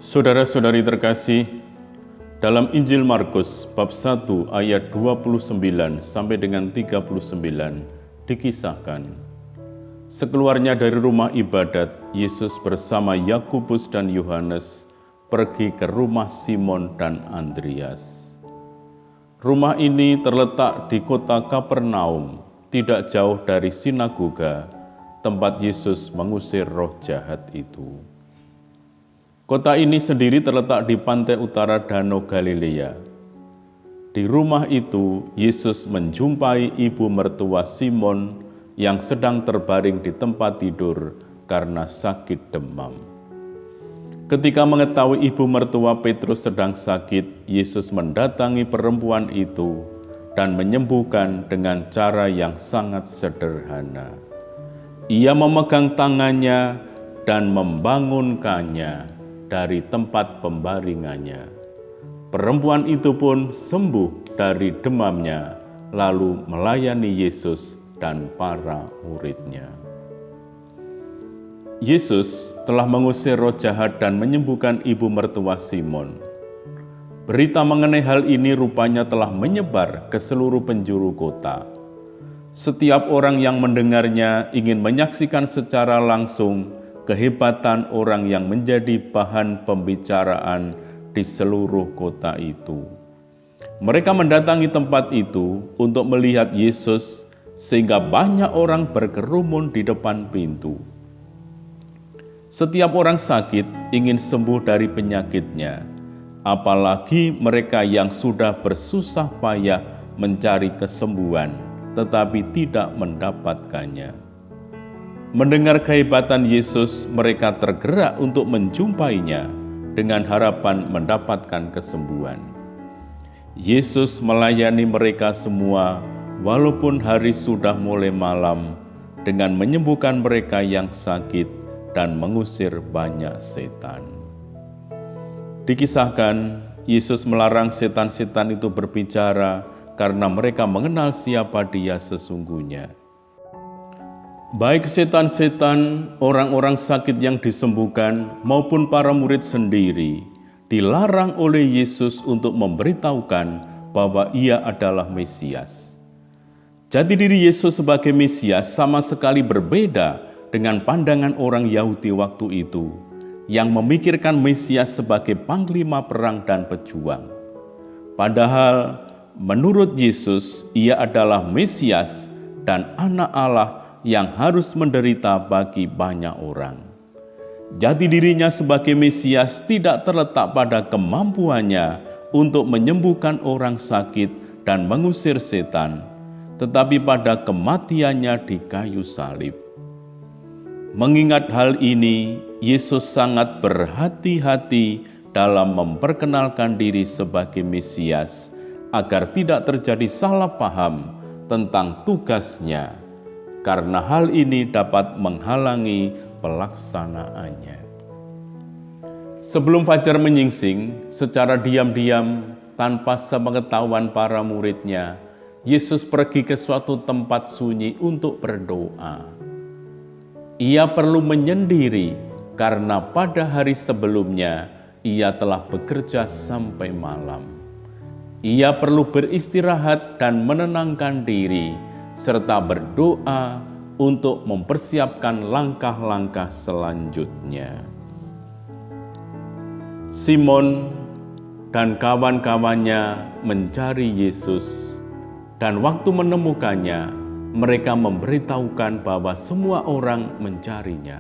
Saudara-saudari terkasih, dalam Injil Markus bab 1 ayat 29 sampai dengan 39 dikisahkan, sekeluarnya dari rumah ibadat, Yesus bersama Yakobus dan Yohanes pergi ke rumah Simon dan Andreas. Rumah ini terletak di kota Kapernaum, tidak jauh dari sinagoga, tempat Yesus mengusir roh jahat itu. Kota ini sendiri terletak di pantai utara Danau Galilea. Di rumah itu, Yesus menjumpai ibu mertua Simon yang sedang terbaring di tempat tidur karena sakit demam. Ketika mengetahui ibu mertua Petrus sedang sakit, Yesus mendatangi perempuan itu dan menyembuhkan dengan cara yang sangat sederhana. Ia memegang tangannya dan membangunkannya dari tempat pembaringannya. Perempuan itu pun sembuh dari demamnya, lalu melayani Yesus dan para muridnya. Yesus telah mengusir roh jahat dan menyembuhkan ibu mertua Simon. Berita mengenai hal ini rupanya telah menyebar ke seluruh penjuru kota. Setiap orang yang mendengarnya ingin menyaksikan secara langsung kehebatan orang yang menjadi bahan pembicaraan di seluruh kota itu. Mereka mendatangi tempat itu untuk melihat Yesus, sehingga banyak orang berkerumun di depan pintu. Setiap orang sakit ingin sembuh dari penyakitnya, apalagi mereka yang sudah bersusah payah mencari kesembuhan, tetapi tidak mendapatkannya. Mendengar kehebatan Yesus, mereka tergerak untuk menjumpainya dengan harapan mendapatkan kesembuhan. Yesus melayani mereka semua walaupun hari sudah mulai malam dengan menyembuhkan mereka yang sakit dan mengusir banyak setan. Dikisahkan, Yesus melarang setan-setan itu berbicara karena mereka mengenal siapa Dia sesungguhnya. Baik setan-setan, orang-orang sakit yang disembuhkan, maupun para murid sendiri, dilarang oleh Yesus untuk memberitahukan bahwa Ia adalah Mesias. Jati diri Yesus sebagai Mesias sama sekali berbeda dengan pandangan orang Yahudi waktu itu, yang memikirkan Mesias sebagai panglima perang dan pejuang. Padahal, menurut Yesus, Ia adalah Mesias dan Anak Allah yang harus menderita bagi banyak orang. Jati dirinya sebagai Mesias tidak terletak pada kemampuannya untuk menyembuhkan orang sakit dan mengusir setan, tetapi pada kematiannya di kayu salib. Mengingat hal ini, Yesus sangat berhati-hati dalam memperkenalkan diri sebagai Mesias, agar tidak terjadi salah paham tentang tugasnya, karena hal ini dapat menghalangi pelaksanaannya. Sebelum fajar menyingsing, secara diam-diam tanpa sepengetahuan para muridnya, Yesus pergi ke suatu tempat sunyi untuk berdoa. Ia perlu menyendiri karena pada hari sebelumnya Ia telah bekerja sampai malam. Ia perlu beristirahat dan menenangkan diri, serta berdoa untuk mempersiapkan langkah-langkah selanjutnya. Simon dan kawan-kawannya mencari Yesus, dan waktu menemukannya, mereka memberitahukan bahwa semua orang mencarinya.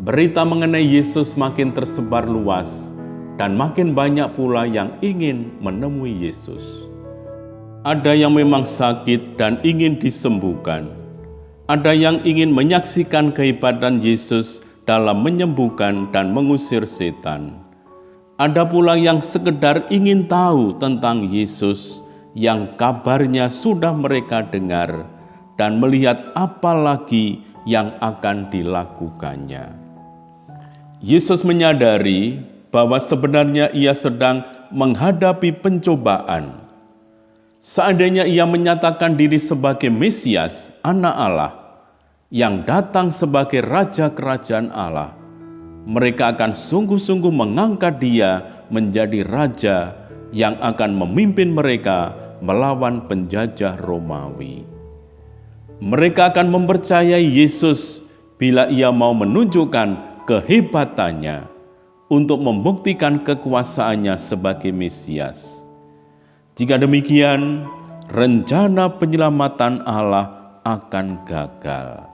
Berita mengenai Yesus makin tersebar luas, dan makin banyak pula yang ingin menemui Yesus. Ada yang memang sakit dan ingin disembuhkan. Ada yang ingin menyaksikan kehebatan Yesus dalam menyembuhkan dan mengusir setan. Ada pula yang sekedar ingin tahu tentang Yesus yang kabarnya sudah mereka dengar dan melihat apa lagi yang akan dilakukannya. Yesus menyadari bahwa sebenarnya Ia sedang menghadapi pencobaan. Seandainya Ia menyatakan diri sebagai Mesias, Anak Allah, yang datang sebagai Raja Kerajaan Allah, mereka akan sungguh-sungguh mengangkat Dia menjadi raja yang akan memimpin mereka melawan penjajah Romawi. Mereka akan mempercayai Yesus bila Ia mau menunjukkan kehebatannya untuk membuktikan kekuasaannya sebagai Mesias. Jika demikian, rencana penyelamatan Allah akan gagal.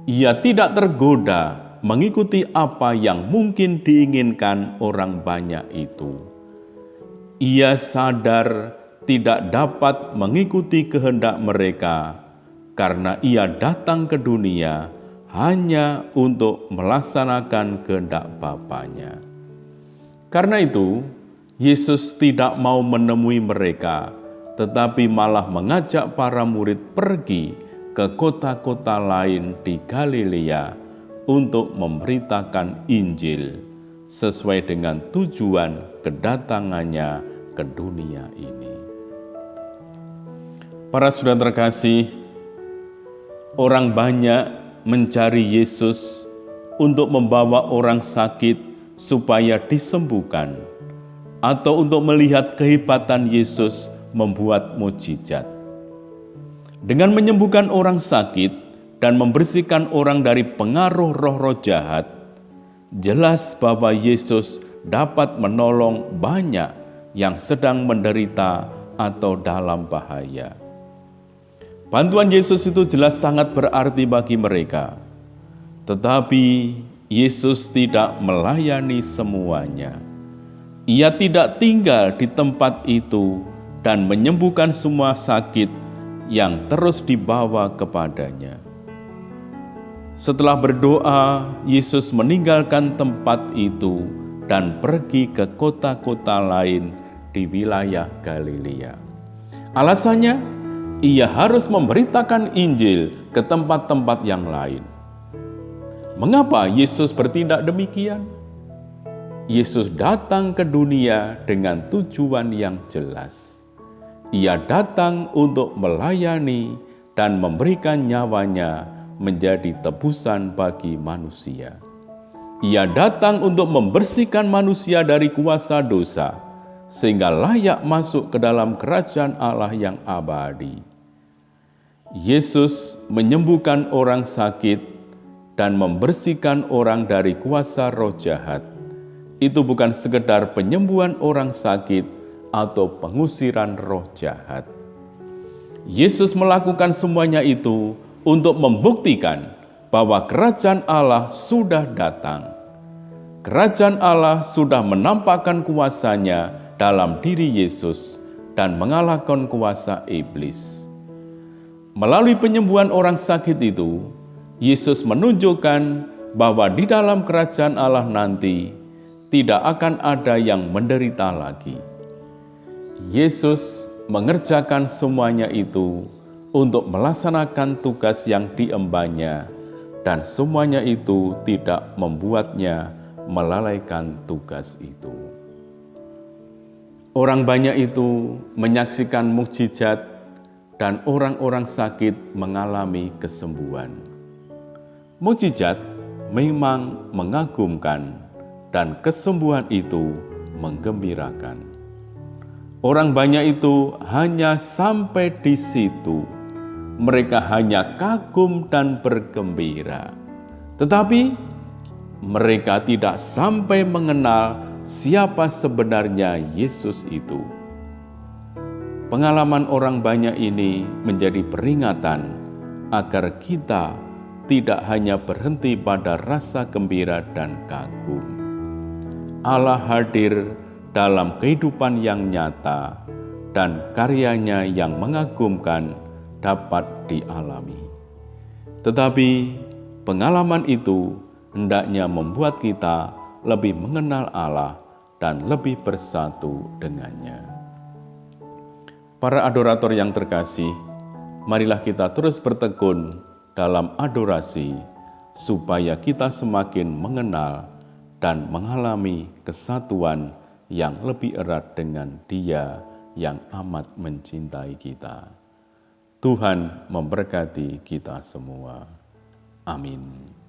Ia tidak tergoda mengikuti apa yang mungkin diinginkan orang banyak itu. Ia sadar tidak dapat mengikuti kehendak mereka karena Ia datang ke dunia hanya untuk melaksanakan kehendak Bapanya. Karena itu, Yesus tidak mau menemui mereka, tetapi malah mengajak para murid pergi ke kota-kota lain di Galilea untuk memberitakan Injil sesuai dengan tujuan kedatangannya ke dunia ini. Para saudara terkasih, orang banyak mencari Yesus untuk membawa orang sakit supaya disembuhkan, atau untuk melihat kehebatan Yesus membuat mukjizat. Dengan menyembuhkan orang sakit dan membersihkan orang dari pengaruh roh-roh jahat, jelas bahwa Yesus dapat menolong banyak yang sedang menderita atau dalam bahaya. Bantuan Yesus itu jelas sangat berarti bagi mereka, tetapi Yesus tidak melayani semuanya. Ia tidak tinggal di tempat itu dan menyembuhkan semua sakit yang terus dibawa kepadanya. Setelah berdoa, Yesus meninggalkan tempat itu dan pergi ke kota-kota lain di wilayah Galilea. Alasannya, ia harus memberitakan Injil ke tempat-tempat yang lain. Mengapa Yesus bertindak demikian? Yesus datang ke dunia dengan tujuan yang jelas. Ia datang untuk melayani dan memberikan nyawanya menjadi tebusan bagi manusia. Ia datang untuk membersihkan manusia dari kuasa dosa, sehingga layak masuk ke dalam kerajaan Allah yang abadi. Yesus menyembuhkan orang sakit dan membersihkan orang dari kuasa roh jahat. Itu bukan sekedar penyembuhan orang sakit atau pengusiran roh jahat. Yesus melakukan semuanya itu untuk membuktikan bahwa kerajaan Allah sudah datang. Kerajaan Allah sudah menampakkan kuasanya dalam diri Yesus dan mengalahkan kuasa iblis. Melalui penyembuhan orang sakit itu, Yesus menunjukkan bahwa di dalam kerajaan Allah nanti tidak akan ada yang menderita lagi. Yesus mengerjakan semuanya itu untuk melaksanakan tugas yang diembannya, dan semuanya itu tidak membuatnya melalaikan tugas itu. Orang banyak itu menyaksikan mukjizat dan orang-orang sakit mengalami kesembuhan. Mukjizat memang mengagumkan dan kesembuhan itu menggembirakan. Orang banyak itu hanya sampai di situ. Mereka hanya kagum dan bergembira. Tetapi mereka tidak sampai mengenal siapa sebenarnya Yesus itu. Pengalaman orang banyak ini menjadi peringatan agar kita tidak hanya berhenti pada rasa gembira dan kagum. Allah hadir dalam kehidupan yang nyata dan karyanya yang mengagumkan dapat dialami. Tetapi pengalaman itu hendaknya membuat kita lebih mengenal Allah dan lebih bersatu dengannya. Para adorator yang terkasih, marilah kita terus bertekun dalam adorasi supaya kita semakin mengenal dan mengalami kesatuan yang lebih erat dengan Dia yang amat mencintai kita. Tuhan memberkati kita semua. Amin.